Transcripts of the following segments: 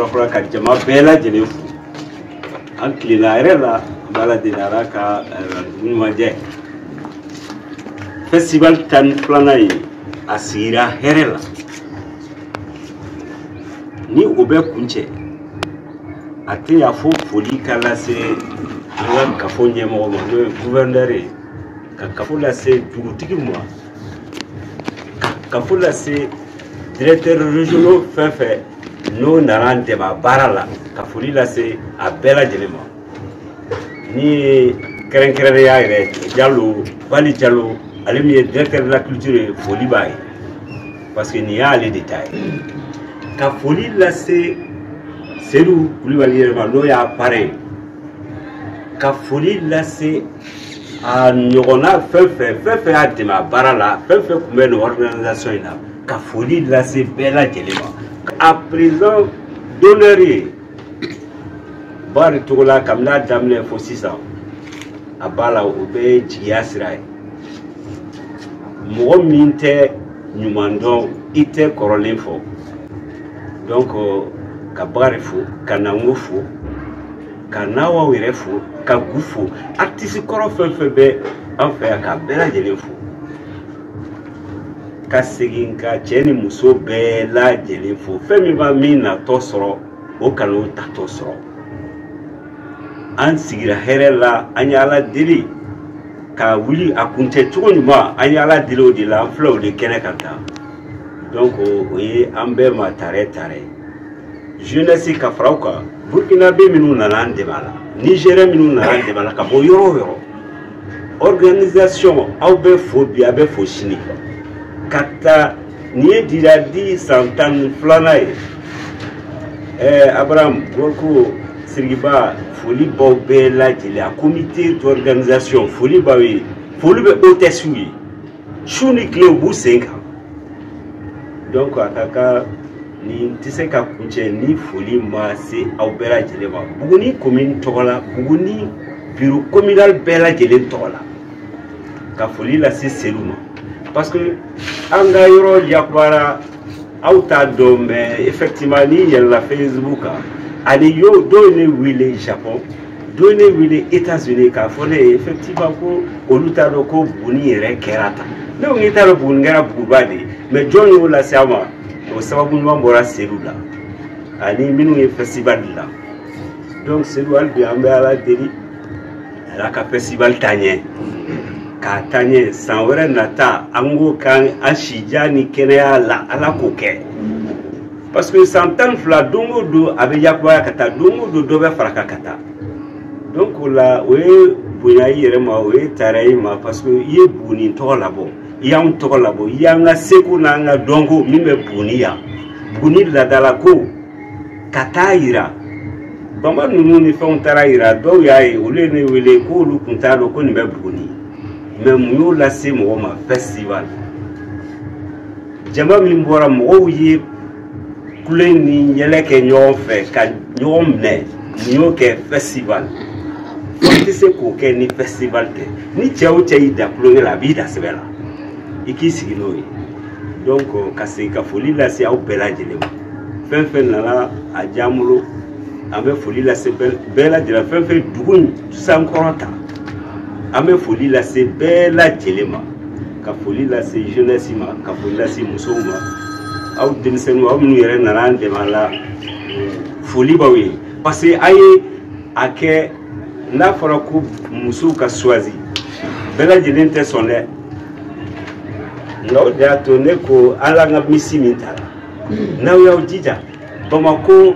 fura ka jama bɛɛ lajɛlen fo an tilenna yɛrɛ la bala deli ala ka ɲumanjɛ festival tan filanan ye a sigira hɛrɛ la ni o bɛ kuncɛ a tɛ y'a fɔ foli ka lase an ka kafo ɲɛmɔgɔ ma n'o ye gouverneur ye ka kafo lase dugutigi ma ka kafo lase directeur régionaux fɛn fɛn n'o nana an dɛmɛ baara la ka foli lase a bɛɛ lajɛlen ma ni ye kɛrɛnkɛrɛnnenya yɛrɛ Jalo Bali Jalo ale min ye directeur de la culture ye foli b'a ye parce que nin y'ale de ta ye ka foli lase Seydou Kulibali yɛrɛ ma n'o y'a parrain ka foli lase a ɲɔgɔnna fɛn fɛn y'a dɛmɛ a baara la fɛn fɛn tun bɛ nin organisation in na ka foli lase bɛɛ lajɛlen ma a président d'honneur ye Bari Togola kabini a daminɛ fo sisan a b'a la o bɛɛ ye jigiya sira ye mɔgɔ min tɛ ɲuman dɔn i tɛ kɔrɔlen fɔ donc ka Bakari fo ka Nango fo ka Nawaw yɛrɛ fo ka Gu fo artiste kɔrɔ fɛn fɛn bɛ an fɛ yan ka bɛɛ lajɛlen fo ka segin ka cɛ ni muso bɛɛ lajɛlen fo fɛn min b'a min natɔ sɔrɔ o kana o tatɔ sɔrɔ an sigira hɛrɛ la an ye Ala deli ka wuli a kuncɛ cogo ɲuman an ye Ala deli o de la an filɛ o de kɛnɛ kan tan donc o ye an bɛɛ ma tare jeunesse ka fara u kan Burkinabe minnu nana an dɛmɛ a la Nigérien minnu nana an dɛmɛ a la ka bɔ yɔrɔ o yɔrɔ organisation aw bɛ fo bi a bɛ fo sini ka taa nin ye Djidji san 12 ye Abraham Gorko Sirigiba foli baw bɛɛ lajɛlen a comité d'organisation foli baw ye foli bɛ hôtesse ye su ni tile u b'u sen kan donc a ka kan nin tɛ se ka kuncɛ ni foli ma se aw bɛɛ lajɛlen ma Buguni commune tɔgɔ la Buguni bureau communal bɛɛ lajɛlen tɔgɔ la ka foli lase Seydou ma parce que an ka yɔrɔ yakubara aw t'a dɔn mais effectivement ni yɛlɛla Facebook kan ani dɔw ye ne wele Japon dɔw ye ne wele États-Unis k'a fɔ ne ye effectivement ko olu t'a dɔn ko Buguni yɛrɛ kɛra tan ne ko n t'a dɔn Buguni kɛra Buguba de ye mais jɔn y'o lase a ma o sababu ɲuman bɔra Seydou la ani minnu ye festival la donc Seydou hali bi an bɛ Ala deli Ala ka festival taa ɲɛ k'a taa ɲɛ san wɛrɛ nata an k'o kan an sija ni kɛnɛya la Ala k'o kɛ parce que san 12 don o don a bɛ yakubaya ka taa don o don dɔ bɛ fara kan ka taa donc o la o ye bonya i yɛrɛ ma o ye taara i ma parce que i ye Buguni tɔgɔ labɔ i y'anw tɔgɔ labɔ i y'an ka seko n'an ka dɔnko min bɛ Buguni yan Buguni ladala ko ka taa yira bama ninnu ni fɛnw taara yira dɔw y'a ye olu ye ne wele ko olu tun t'a dɔn ko nin bɛ Buguni mais mun y'o lase mɔgɔ ma festival jama min bɔra mɔgɔw ye kulen ni yɛlɛ kɛ ɲɔgɔn fɛ ka ɲɔgɔn minɛ mun y'o kɛ festival fo tɛ se k'o kɛ ni festival tɛ ni cɛ o cɛ y'i da kulonkɛ la a b'i da sɛbɛ la i k'i sigi n'o ye donc ka segin ka foli lase aw bɛɛ lajɛlen ma fɛn fɛn nana a diya an bolo an bɛ foli lase bɛɛ lajɛlen fɛn fɛn dugu in sankɔrɔ ta an bɛ foli lase bɛɛ lajɛlen ma ka foli lase jeunesse ma ka foli lase musow ma aw denmisɛnninw aw minnu yɛrɛ nana an dɛmɛ a la foli b'aw ye parce que a ye a kɛ n'a fɔra ko musow ka choisi bɛɛ lajɛlen tɛ sɔn dɛ nka o de y'a to ne ko ala ka misi min taara n'aw y'aw jija Bamako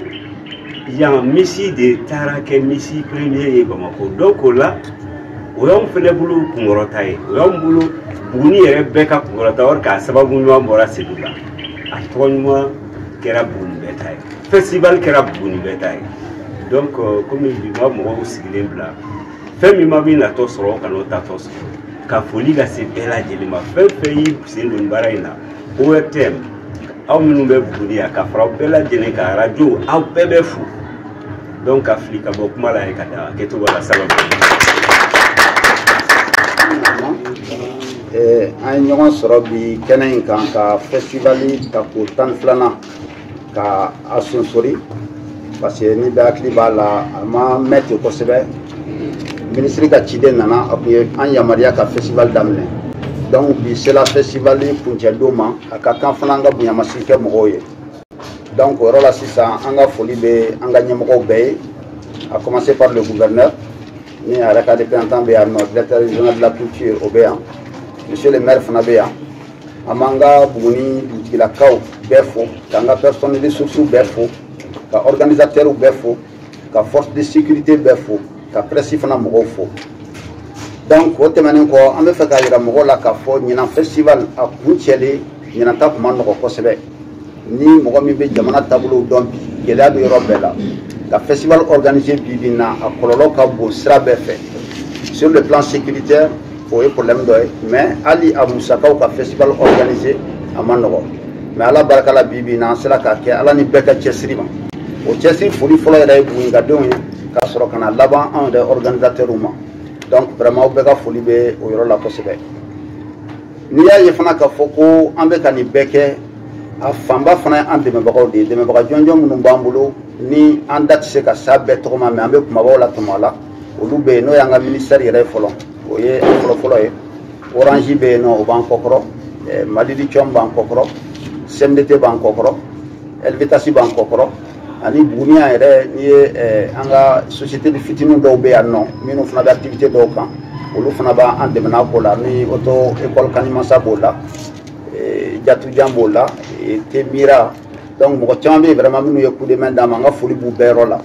yan misi de taara kɛ misi premier ye Bamako donc o la o y'anw fɛnɛ bolo kunkɔrɔta ye o y'anw bolo Buguni yɛrɛ bɛɛ ka kunkɔrɔta or k'a sababu ɲuman bɔra Seydou la a tɔgɔ ɲuman kɛra Buguni bɛɛ ta ye festival kɛra Buguni bɛɛ ta ye donc komi bi ma mɔgɔw sigilen bila fɛn min ma min natɔ sɔrɔ ka n'o tatɔ sɔrɔ ka foli lase bɛɛ lajɛlen ma fɛn fɛn y'i sen don baara in na ORTM aw minnu bɛ Buguni yan ka fara aw bɛɛ lajɛlen ka radio aw bɛɛ bɛ fo donc ka fili ka bɔ kuma la ye ka da kɛcogo la sababu an ye ɲɔgɔn sɔrɔ bi kɛnɛ in kan ka festival ta ko 12nan ka a sonsori parce que ni bɛ hakili b'a la a ma mɛn ten kosɛbɛ ministre ka ciden nana a kun ye an yamaruya ka festival daminɛ donc bi sela festival kuncɛ don ma a ka kan fana an ka bonyamasigi kɛ mɔgɔw ye donc o yɔrɔ la sisan an ka foli bɛ an ka ɲɛmɔgɔw bɛɛ ye a commencer par le gouverneur ni a yɛrɛ ka représentant bɛ yan nɔ directeur régional de la culture o bɛ yan monsieur le maire fana bɛ yan an b'an ka Buguni dugutigilakaw bɛɛ fo k'an ka personnel ressources bɛɛ fo ka organisateurs bɛɛ fo ka force de sécurité bɛɛ fo ka presse fana mɔgɔw fo donc o tɛmɛnen kɔ an bɛ fɛ k'a yira mɔgɔw la k'a fɔ ɲinan festival a kun cɛlen ɲinan ta kun ma nɔgɔ kosɛbɛ ni mɔgɔ min bɛ jamana taabolow dɔn bi gɛlɛya bɛ yɔrɔ bɛɛ la ka festival organiser bi bi in na a kɔlɔlɔ ka bon sira bɛɛ fɛ sur le plan sécuritaire o ye problème dɔ ye mais hali a musakaw ka festival organiser a ma nɔgɔ mais ala barika la bi bi in na an sera k'a kɛ ala ni bɛɛ ka cɛsiri ma o cɛsiri foli fɔlɔ yɛrɛ ye bugunikadenw ye k'a sɔrɔ ka na laban anw yɛrɛ organisateurs ma donc vraiment aw bɛɛ ka foli bɛ o yɔrɔ la kosɛbɛ n'i y'a ye fana k'a fɔ ko an bɛ ka nin bɛɛ kɛ a fanba fana ye an dɛmɛbagaw de ye dɛmɛbaga jɔnjɔn minnu b'an bolo ni an da tɛ se ka s'a bɛɛ tɔgɔ ma mais an bɛ kumabaw la tɛmɛ a la olu bɛ yen n'o y'an ka ministère yɛrɛ ye fɔlɔ o ye fɔlɔfɔlɔ ye orange bɛ yen nɔ o b'an kɔkɔrɔ malidi cɔn b'an kɔkɔrɔ cmdt b'an kɔkɔrɔ elvitasi b'an kɔkɔrɔ ani Buguni yɛrɛ n'i ye an ka société fitinin dɔw bɛ yan nɔ minnu fana bɛ activité dɔw kan olu fana b'an dɛmɛ n'a ko la ni auto école kanimasa b'o la jatujan b'o la temira donc mɔgɔ caman bɛ yen vraiment minnu ye coup de main d'an ma an ka foli b'u bɛɛ yɔrɔ la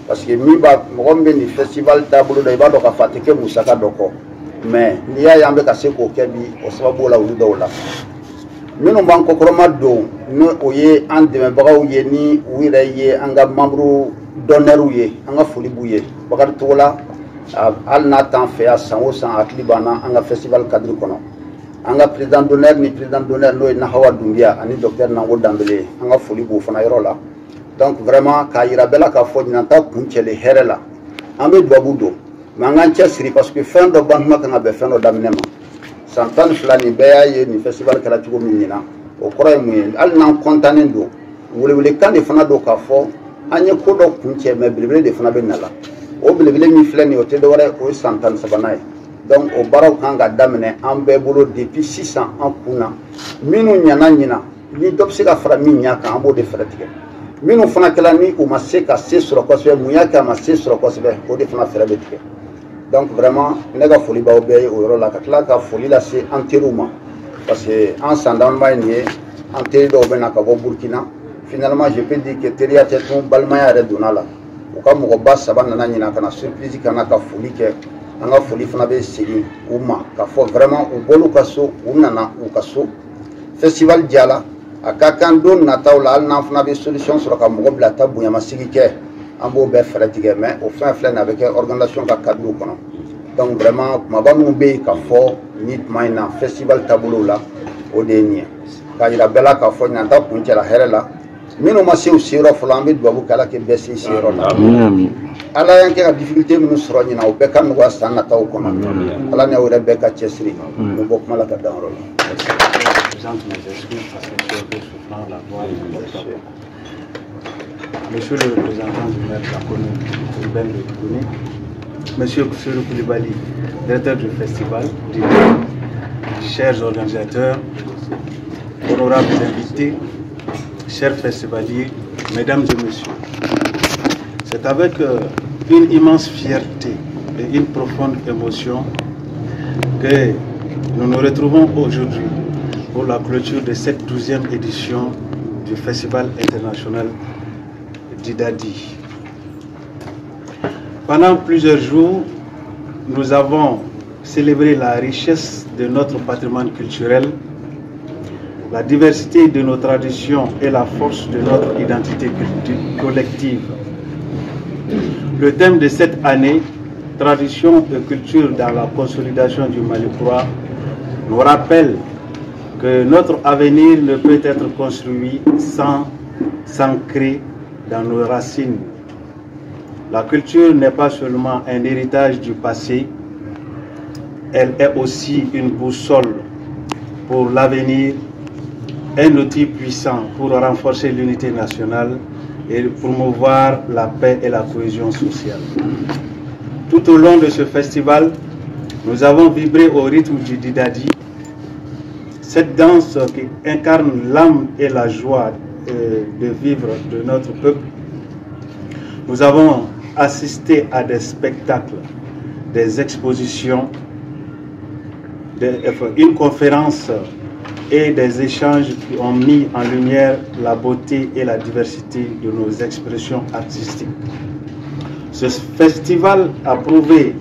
parce que min b'a mɔgɔ min bɛ nin festival taabolo dɔ i b'a dɔn k'a fɔ a tɛ kɛ musaka dɔ kɔ mais n'i y'a ye an bɛ ka se k'o kɛ bi o sababu la olu dɔw la minnu b'an kɔkɔrɔma don ni o ye an dɛmɛbagaw ye ni u yɛrɛ ye an ka membre d'honneur ye an ka foli b'u ye Bakari Togola hali n'a t'an fɛ yan san o san hakili b'an na an ka festival cadre kɔnɔ an ka président d'honneur ni président d'honneur n'o ye Nahawa Dunbiya ani docteur Nango Dambele an ka foli b'o fana yɔrɔ la donc vraiment k'a yira bɛɛ la k'a fɔ ɲinan ta kun cɛlen hɛrɛ la an bɛ dubabu don mais an k'an cɛsiri parce que fɛn dɔ ban kuma kan ka bɛn fɛn dɔ daminɛ ma san 12 nin bɛɛ y'a ye nin festival kɛra cogo min ɲinan o kɔrɔ ye mun ye hali n'an kɔntannen don welewelekan de fana don k'a fɔ an ye ko dɔ kun cɛ mais belebele de fana bɛ na la o belebele min filɛ nin ye o tɛ dɔwɛrɛ o ye san 13nan ye donc o baaraw kan ka daminɛ an bɛɛ bolo depuis sisan an kun na minnu ɲana ɲinan ni dɔ bɛ se ka fara min ɲa kan an b'o de fɛɛrɛ tigɛ minnu fana kɛla ni u ma se ka se sɔrɔ kosɛbɛ mun y'a kɛ a ma se sɔrɔ kosɛbɛ o de fana fɛɛrɛ bɛ tigɛ donc vraiment ne ka foli b'aw bɛɛ ye o yɔrɔ la ka tila ka foli lase an teriw ma parce que an san daminɛba ye nin ye an teri dɔw bɛ na ka bɔ Burkina finalement je peux dire que teriya tɛ tun balimaya yɛrɛ donna la u ka mɔgɔba 3 nana ɲinan ka na surprise ka na ka foli kɛ an ka foli fana bɛ segin u ma ka fɔ vraiment u bɔr'u ka so u nana u ka so festival diyala a ka kan don nataw la hali n'an fana bɛ solution sɔrɔ ka mɔgɔ bila ta bonyamasigi kɛ an b'o bɛɛ fɛɛrɛ tigɛ mais o fɛn filɛ nin a bɛ kɛ organisation ka cadre kɔnɔ donc vraiment kumaba minnu bɛ yen ka fɔ ni tuma in na festival taabolow la o de ye nin ye k'a yira bɛɛ la k'a fɔ ɲinan ta kun cɛla hɛrɛ la minnu ma se u seyɔrɔ fɔlɔ an bɛ dubabu kɛ ala kɛ bɛɛ se seyɔrɔ la ala y'an kɛ ka difficulté minnu sɔrɔ ɲinan o bɛɛ ka nɔgɔya san nataw kɔnɔ ala ni aw yɛrɛ bɛɛ ka cɛsiri n bɛ bɔ kuma la ka dan yɔrɔ la. Monsieur le représentant du maire de la commune urbaine de Buguni, Monsieur Kousserou Koulibaly, directeur du festival, chers organisateurs, honorables invités, chers festivaliers, mesdames et messieurs, c'est avec une immense fierté et une profonde émotion que nous nous retrouvons aujourd'hui pour la clôture de cette 12e édition du Festival international d'Idadi. Pendant plusieurs jours, nous avons célébré la richesse de notre patrimoine culturel, la diversité de nos traditions et la force de notre identité collective. Le thème de cette année, tradition et culture dans la consolidation du Malicoura, nous rappelle que notre avenir ne peut être construit sans s'ancrer dans nos racines. La culture n'est pas seulement un héritage du passé, elle est aussi une boussole pour l'avenir, un outil puissant pour renforcer l'unité nationale et promouvoir la paix et la cohésion sociale. Tout au long de ce festival, nous avons vibré au rythme du Didadi, cette danse qui incarne l'âme et la joie de vivre de notre peuple. Nous avons assisté à des spectacles, des expositions, une conférence et des échanges qui ont mis en lumière la beauté et la diversité de nos expressions artistiques. Ce festival a prouvé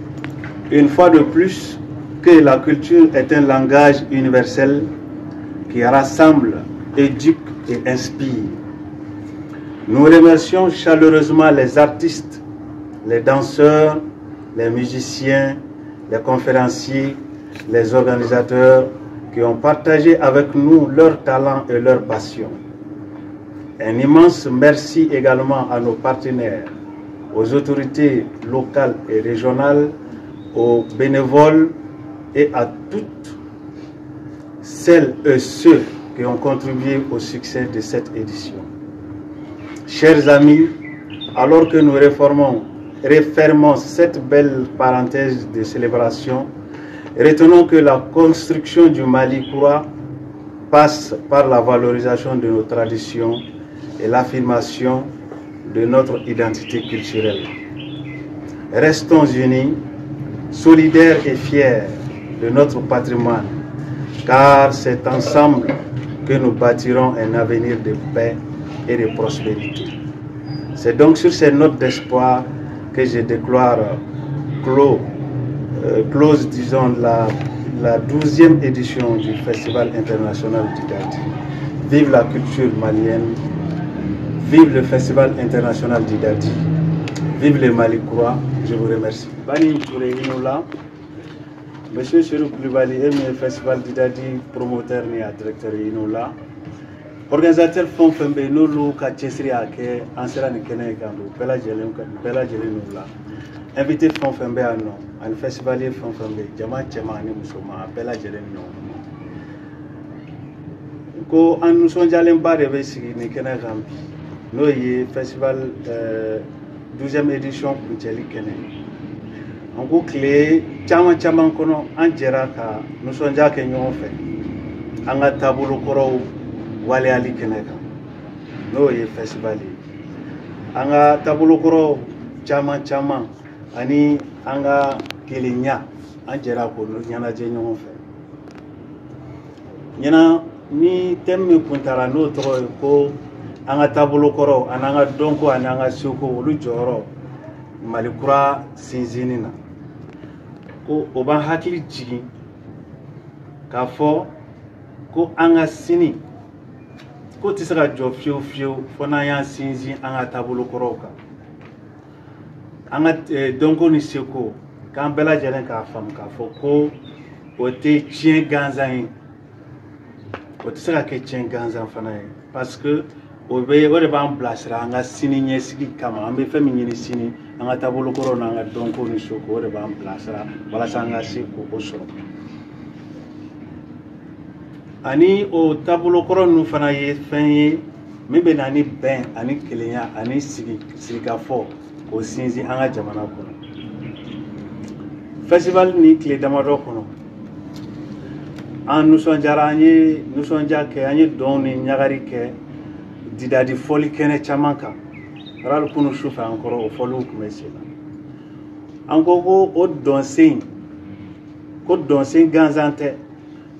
une fois de plus que la culture est un langage universel qui rassemble, éduque et inspire. Nous remercions chaleureusement les artistes, les danseurs, les musiciens, les conférenciers, les organisateurs qui ont partagé avec nous leur talent et leur passion. Un immense merci également à nos partenaires, aux autorités locales et régionales, aux bénévoles et à toutes celles et ceux qui ont contribué au succès de cette édition. Chers amis, alors que nous refermons cette belle parenthèse de célébration, retenons que la construction du Mali Koura passe par la valorisation de nos traditions et l'affirmation de notre identité culturelle. Restons unis, solidaires et fiers de notre patrimoine, car c'est ensemble que nous bâtirons un avenir de paix et de prospérité. C'est donc sur ces notes d'espoir que je déclare close, disons, la 12e édition du Festival international du Didadi. Vive la culture malienne, vive le Festival international du Didadi, vive le Mali Koura. Je vous remercie. Bani Touré Inoula, Monsieur Chérif Koulibaly, le Festival du Didadi, promoteur et directeur Inoula. Organisateur fɛn o fɛn bɛ yen n'olu ka cɛsiri y'a kɛ an sera nin kɛnɛ in kan don bɛɛ lajɛlen n'u la invité fɛn o fɛn bɛ yan nɔ ani festivalier fɛn o fɛn bɛ yen jama cɛman ani musoman a bɛɛ lajɛlen ni ɲɔgɔn ko an nisɔndiyalenba de bɛ sigi nin kɛnɛ kan bi n'o ye festival 12e édition kuncɛli kɛnɛ an ko tile caman caman kɔnɔ an jɛra ka nisɔndiya kɛ ɲɔgɔn fɛ an ka taabolo kɔrɔw waleyali kɛnɛ kan n'o ye festival ye an ka taabolo caman ani an ka kelenya an jɛra k'o ɲɛnajɛ ɲɔgɔn fɛ ɲɛna ni thème min kun taara n'o tɔgɔ ye ko an ka taabolo kɔrɔ ani an ka dɔnko ani an ka seko olu jɔyɔrɔ Mali Koura sinsinni na ko o b'an hakili jigin k'a fɔ ko an ka sini ko tɛ se ka jɔ fiyewu fo n'an y'an sinsin an ka taabolo kɔrɔw kan an ka dɔnko ni seko k'an bɛɛ lajɛlen k'a faamu k'a fɔ ko o tɛ tiɲɛ gansan ye o tɛ se ka kɛ tiɲɛ gansan fana ye parce que o de b'an bilasira an ka sini ɲɛsigi kama an bɛ fɛn min ɲini sini an ka taabolo kɔrɔw n'an ka dɔnko ni seko o de b'an bilasira walasa an ka se k'o sɔrɔ. Ani o taabolo kɔrɔ ninnu fana ye fɛn ye min bɛ na ni bɛn ani kelenya ani sigikafɔ k'o sinsin an ka jamana kɔnɔ. Festival ni tile damadɔ kɔnɔ an nisɔndiyara an ye nisɔndiya kɛ an ye dɔn ni ɲagari kɛ Didadi fɔli kɛnɛ caman kan hali kunu sufɛ an kɔrɔ o fɔliw tun bɛ sen na an ko o dɔnsen gansan tɛ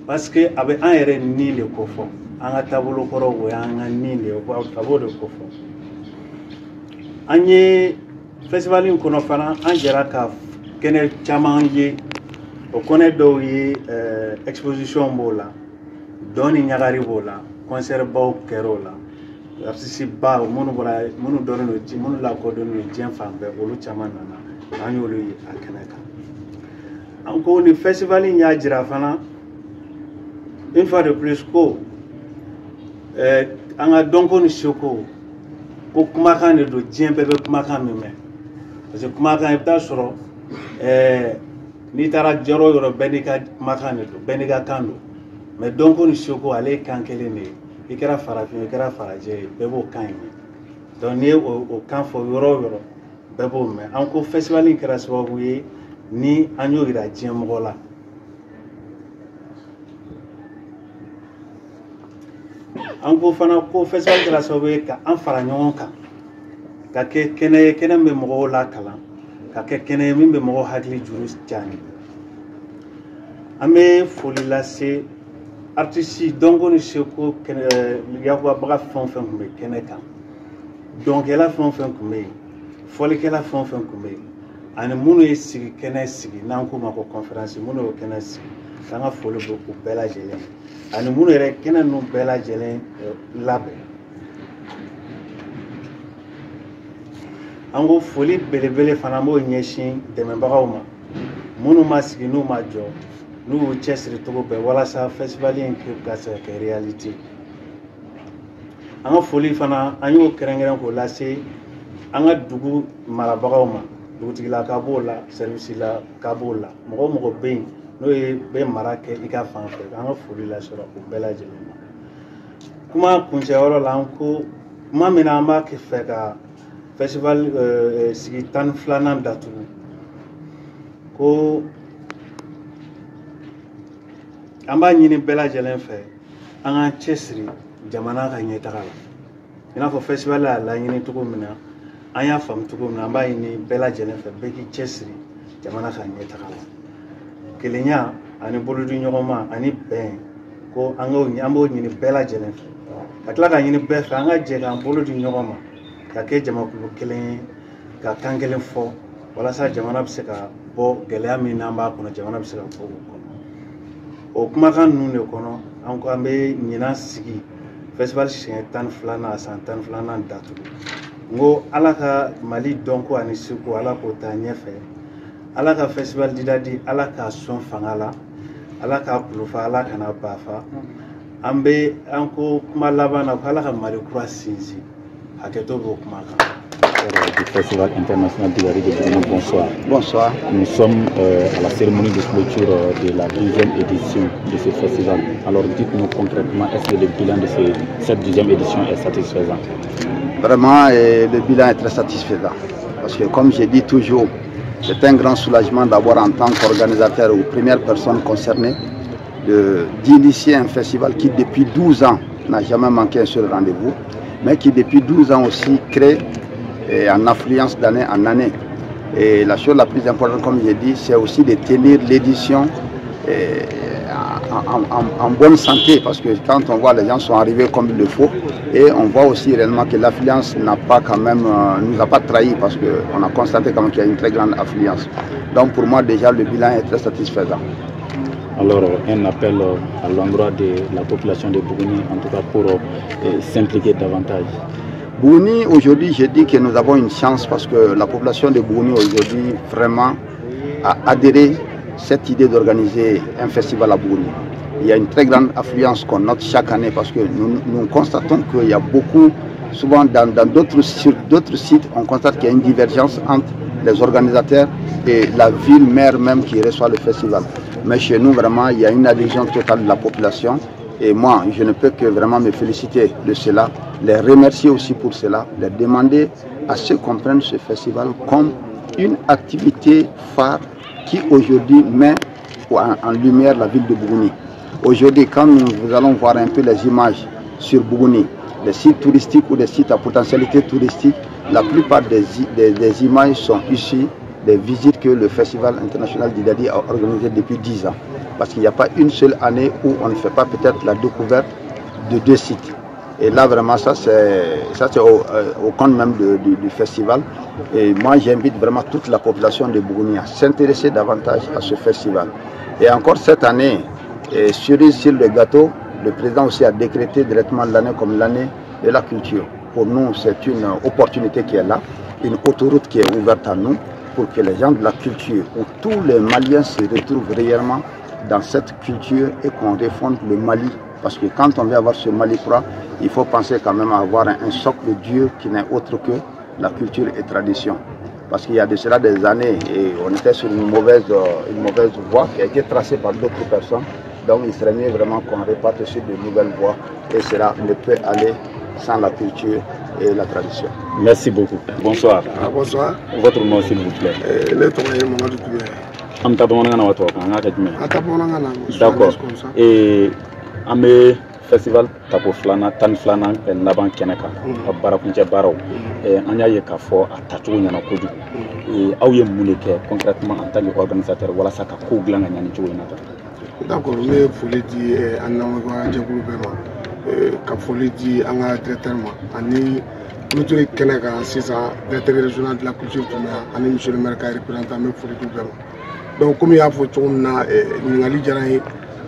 parce que a bɛ an yɛrɛ ni de kofɔ an ka taabolo kɔrɔ o y'an ka ni de ye a b'o de kofɔ an ye festival in kɔnɔ fana an jɛra ka kɛnɛ caman ye o kɔnɛ dɔw ye exposition b'o la dɔn ni ɲagari b'o la concert baw kɛra o la artiste ba minnu dɔnnen don minnu lakodɔnnen don diɲɛ fan bɛɛ olu caman nana an y'olu ye a kɛnɛ kan an ko ni festival in y'a jira fana une fois de plus ko an ka dɔnko ni seko ko kumakan de don diɲɛ bɛɛ bɛ kumakan min mɛn parce que kumakan i bɛ taa sɔrɔ n'i taara yɔrɔ o yɔrɔ bɛɛ n'i ka kumakan de don bɛɛ n'i ka kan don mais dɔnko ni seko ale ye kan kelen de ye i kɛra farafin i kɛra farajɛ ye bɛɛ b'o kan ye donc ni o kan fɔ yɔrɔ o yɔrɔ bɛɛ b'o mɛn an ko festival in kɛra sababu ye ni an y'o yira diɲɛ mɔgɔ la an ko fana ko festival kɛra sababu ye ka an fara ɲɔgɔn kan ka kɛ kɛnɛ ye kɛnɛ min bɛ mɔgɔw lakalan ka kɛ kɛnɛ ye min bɛ mɔgɔw hakili juru jaani an bɛ foli lase artiste dɔnko ni seko yakubabaga fɛn o fɛn tun bɛ kɛnɛ kan dɔnkɛla fɛn o fɛn tun bɛ yen fɔlikɛla fɛn o fɛn tun bɛ yen ani minnu ye sigi kɛnɛ sigi n'an k'o ma ko conférence minnu y'o kɛnɛ sigi k'an ka foli bɛ u bɛɛ lajɛlen ani minnu yɛrɛ kɛnɛ ninnu bɛɛ lajɛlen labɛn an ko foli belebele fana an b'o ɲɛsin dɛmɛbagaw ma minnu ma sigi n'u ma jɔ n'u y'u cɛsiri cogo bɛɛ walasa festival in ka se ka kɛ réalité an ka foli fana an y'o kɛrɛnkɛrɛn k'o lase an ka dugu marabagaw ma dugutigilaka b'o la servicelaka b'o la mɔgɔ o mɔgɔ bɛ yen n'o ye bɛ mara kɛ i ka fan fɛ an ka foli lasɔrɔ o bɛɛ lajɛlen ma kuma kuncɛyɔrɔ la an ko kuma min na an b'a fɛ ka festival sigi 12nan datugu ko an b'a ɲini bɛɛ lajɛlen fɛ an k'an cɛsiri jamana ka ɲɛtaga la i n'a fɔ festival y'a laɲini cogo min na an y'a faamu cogo min na an b'a ɲini bɛɛ lajɛlen fɛ bɛɛ k'i cɛsiri jamana ka ɲɛtaga la kelenya ani bolodiɲɔgɔnma ani bɛn ko an b'o ɲini bɛɛ lajɛlen fɛ ka tila ka ɲini bɛɛ fɛ an ka jɛ k'an bolo di ɲɔgɔn ma ka kɛ jamakulu kelen ye ka kan kelen fɔ walasa jamana bɛ se ka bɔ gɛlɛya min n'an b'a kɔnɔ jamana bɛ se ka bɔ o kɔnɔ o kumakan ninnu de kɔnɔ an ko an bɛ ɲinan sigi festival siɲɛ 12nan a san 12nan datugu n ko ala ka mali dɔnko ani seko ala k'o taa ɲɛfɛ ala ka festival didadi ala k'a sɔn fanga la ala k'a kulofa ala kana bafa an bɛ an ko kuma laban na ko ala ka mali kura sinsin hakɛto b'o kuma kan. Du Festival international d'Igari de Bougni, bonsoir. Bonsoir. Nous sommes à la cérémonie de clôture de la 10e édition de ce festival. Alors dites-nous concrètement, est-ce que le bilan de cette 10e édition est satisfaisant? Vraiment, le bilan est très satisfaisant. Parce que comme je dis toujours, c'est un grand soulagement d'avoir en tant qu'organisateur ou première personne concernée d'initier un festival qui depuis 12 ans n'a jamais manqué un seul rendez-vous, mais qui depuis 12 ans aussi crée en affluence d'année en année. Et la chose la plus importante, comme j'ai dit, c'est aussi de tenir l'édition en bonne santé, parce que quand on voit les gens sont arrivés comme il le faut, et on voit aussi réellement que l'affluence n'a pas quand même, nous a pas trahi, parce qu'on a constaté quand même qu'il y a une très grande affluence. Donc pour moi déjà le bilan est très satisfaisant. Alors un appel à l'endroit de la population de Bougni, en tout cas pour s'impliquer davantage. Bougni, aujourd'hui, je dis que nous avons une chance parce que la population de Bougni aujourd'hui vraiment a adhéré à cette idée d'organiser un festival à Bougni. Il y a une très grande affluence qu'on note chaque année parce que nous constatons qu'il y a beaucoup, souvent sur d'autres sites, on constate qu'il y a une divergence entre les organisateurs et la ville mère même qui reçoit le festival. Mais chez nous, vraiment, il y a une adhésion totale de la population. Et moi, je ne peux que vraiment me féliciter de cela, les remercier aussi pour cela, les demander à ceux qu'on prenne ce festival comme une activité phare qui aujourd'hui met en lumière la ville de Bougni. Aujourd'hui, quand nous allons voir un peu les images sur Bougni, les sites touristiques ou des sites à potentialité touristique, la plupart des images sont issues des visites que le Festival international d'Idadi a organisé depuis 10 ans. Parce qu'il n'y a pas une seule année où on ne fait pas peut-être la découverte de 2 sites. Et là vraiment ça c'est au compte même du festival. Et moi j'invite vraiment toute la population de Bougni à s'intéresser davantage à ce festival. Et encore cette année, cerise sur le gâteau, le président aussi a décrété directement l'année comme l'année de la culture. Pour nous c'est une opportunité qui est là, une autoroute qui est ouverte à nous pour que les gens de la culture, où tous les Maliens se retrouvent réellement dans cette culture et qu'on refonde le Mali. Parce que quand on veut avoir ce Mali propre, il faut penser quand même à avoir un socle de Dieu qui n'est autre que la culture et tradition. Parce qu'il y a de cela des années et on était sur une mauvaise voie qui a été tracée par d'autres personnes. Donc il serait mieux vraiment qu'on reparte sur de nouvelles voies et cela ne peut aller sans la culture et la tradition. Merci beaucoup. Bonsoir. Bonsoir. Votre nom s'il vous plaît. Le temps est Mamadou Touré. D'accord. Et un festival tapo flana tan flana laban keneka bara kunje baraw anya ye ka fo atatu nyana koju aw ye munike concrètement en tant qu'organisateur wala saka ko glanga nyani ci wona ta. D'accord, mais foli di anama wa jagulu bema ka foli di anga directeur ma ani notre keneka c'est ça directeur régional de la culture tumia ani monsieur le maire ka représentant me foli di bema. Donc comme il y a photo na ngali jarayi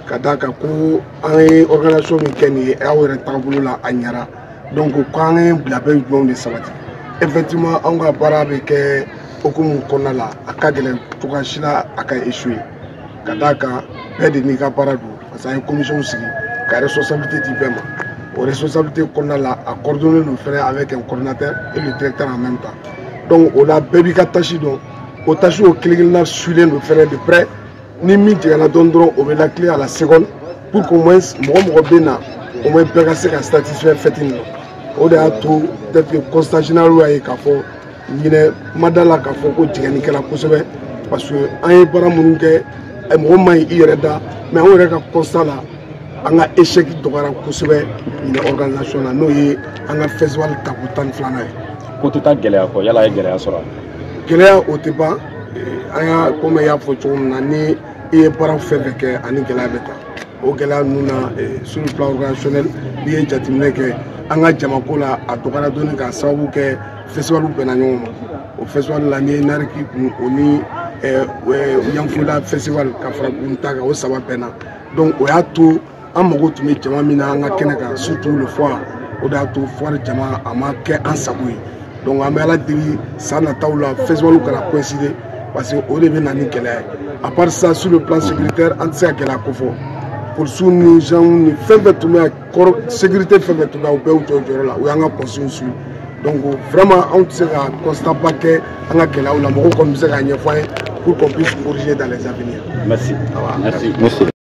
kadaka ko an organisation min kɛ nin ye aw yɛrɛ taabolo la a ɲɛra donc k'an ye labɛn jumɛnw de sabati effectivement anw ka baara bɛ kɛ hukumu kɔnɔna la a ka gɛlɛn cogoya si la a ka échouer ka d'a kan bɛɛ de n'i ka baara don parce que an ye commission sigi ka responsabilité di bɛɛ ma o responsabilité kɔnɔna la a coordonné don fɛnɛ avec un coordinateur et le directeur en même temps donc o la bɛɛ b'i ka tâche dɔn o tâche o kelen-kelenna suilen don fɛnɛ de près ni min tigɛla dɔrɔn o bɛ la clé à la seconde pour qu'au moins mɔgɔ bɛ na au moins bɛɛ ka se ka satisfaire fête in na o de y'a to peut-être que constat général y'a ye k'a fɔ ɲinɛ ma da la k'a fɔ ko tigɛnikɛla kosɛbɛ parce que an ye baara minnu kɛ mɔgɔ ma ɲi i yɛrɛ da mais anw yɛrɛ ka constat la an ka échec dɔgɔyara kosɛbɛ ɲinɛ organisation na n'o ye an ka festival tapo tan ni filanan ye. Ko tɛ taa gɛlɛya kɔ yala a ye gɛlɛya sɔrɔ. Gɛlɛya o tɛ ban an y'a comme y'a fɔ cogo min na ni i ye baara fɛn fɛn kɛ ani gɛlɛya bɛ taa o gɛlɛya ninnu na sur le plan organisationnel n'i ye jateminɛ kɛ an ka jamako la a dɔgɔyara dɔɔni k'a sababu kɛ festivaliw bɛnna ɲɔgɔn ma o festival la n'i ye nariki kun o ni Yanfoyila festival ka fara Gunta kan o saba bɛnna donc o y'a to an mago tun bɛ jama min na an ka kɛnɛ kan surtout le foire o de y'a to foire jama a ma kɛ an sago ye donc an bɛ Ala deli san nataw la festivaliw kana coïncider parce que o de bɛ na ni gɛlɛya ye à part ça sur le plan sécuritaire an tɛ se ka gɛlɛya ko fɔ policiers ni gendarmes ni fɛn bɛɛ tun bɛ yan sécurité fɛn bɛɛ tun bɛ yan u bɛɛ y'u jɔ u jɔyɔrɔ la u y'an ka consignes suivre donc vraiment anw tɛ se ka constat ba kɛ an ka gɛlɛyaw la mɔgɔw kɔni bɛ se k'a ɲɛfɔ an ye pour qu'on puisse corriger dans les avenirs. Merci. Merci.